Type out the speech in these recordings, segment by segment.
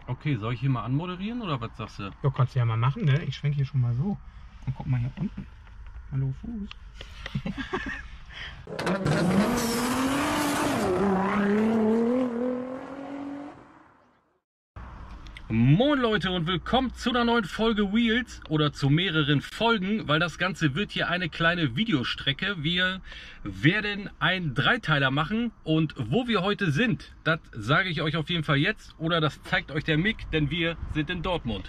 Okay, soll ich hier mal anmoderieren oder was sagst du? Ja, kannst du ja mal machen, ne? Ich schwenke hier schon mal so. Und guck mal hier unten. Hallo Fuß. Moin Leute und willkommen zu einer neuen Folge Wheels oder zu mehreren Folgen, weil das Ganze wird hier eine kleine Videostrecke. Wir werden einen Dreiteiler machen und wo wir heute sind, das sage ich euch auf jeden Fall jetzt oder das zeigt euch der Mick, denn wir sind in Dortmund.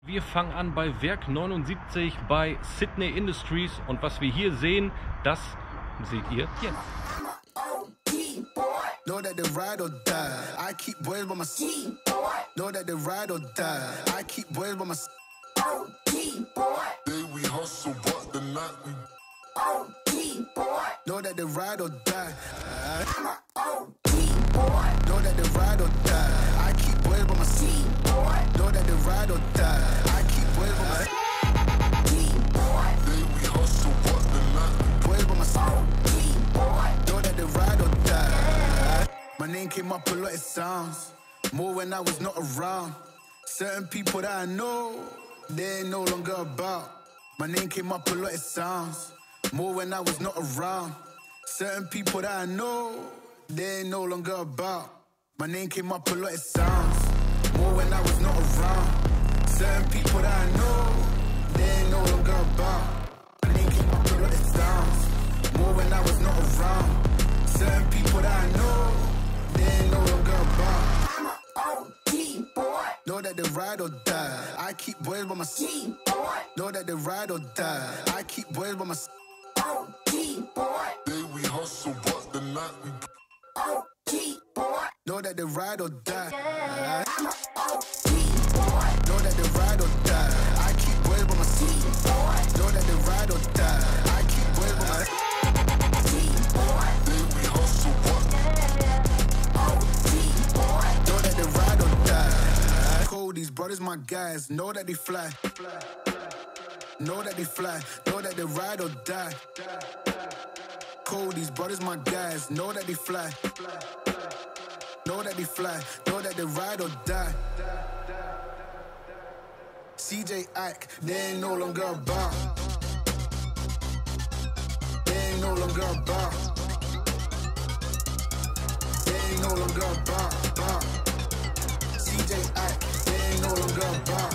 Wir fangen an bei Werk 79 bei Sidney Industries und was wir hier sehen, das seht ihr jetzt. Know that they ride or die. I keep boys by my side. Know that they ride or die. I keep boys by my side. Day we hustle, but the night we know that they ride or die. Know that they ride or die. I keep boys by my side. Know that they ride or die. I keep boys by my side. Day we hustle, but the night we boys by my side. Know that they ride or die. My name came up a lot, it sounds more when I was not around. Certain people that I know, they ain't no longer about. My name came up a lot, it sounds more when I was not around. Certain people that I know, they ain't no longer about. My name came up a lot, it sounds more when I was not around. Certain people that I know, they ain't no longer about. My name came up a lot, it sounds more when I was not around. Certain people that I know, they ain't no longer about. I'm a OG boy. Know that they ride or die. I keep boys by my side. Know that they ride or die. I keep boys by my side. OG boy. Day we hustle, but the night we OG boy. Know that they ride or die. I'm a OG boy. Know that they ride or die. I keep boys by my side. Know that they ride or die. I keep boys by my side. Day we hustle, but know that they ride or die. Cold, these brothers my guys. Know that they fly. Know that they fly. Know that they ride or die. Cold, these brothers my guys. Know that they fly. Know that they fly. Know that they ride or die. CJ Ike, they ain't no longer about. They ain't no longer about. They ain't no longer about. CJ Ike, they ain't no longer about.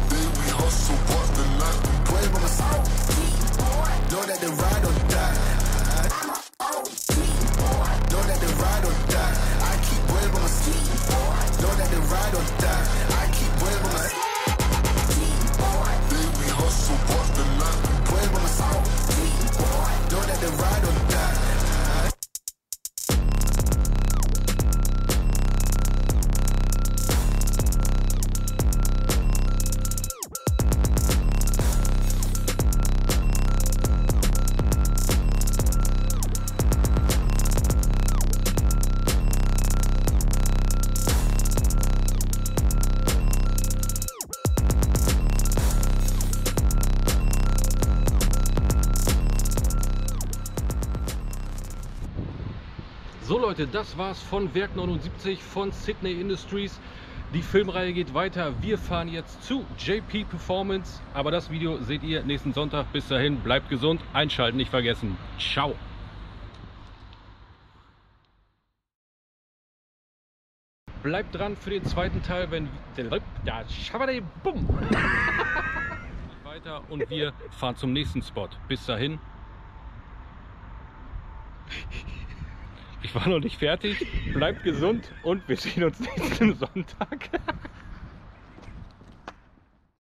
Day we hustle, but the night we play by my side. Know that they ride or die. Know that they ride or die. I keep boys by my side. Know that they ride or die. I keep boys by my side. Day we hustle, but the night we play by my side. Know that they ride or die. So Leute, das war's von Werk 79 von Sidney Industries. Die Filmreihe geht weiter. Wir fahren jetzt zu JP Performance. Aber das Video seht ihr nächsten Sonntag. Bis dahin, bleibt gesund. Einschalten nicht vergessen. Ciao. Bleibt dran für den zweiten Teil, wenn ja, bumm. Weiter und wir fahren zum nächsten Spot. Bis dahin. Ich war noch nicht fertig. Bleibt gesund und wir sehen uns nächsten Sonntag.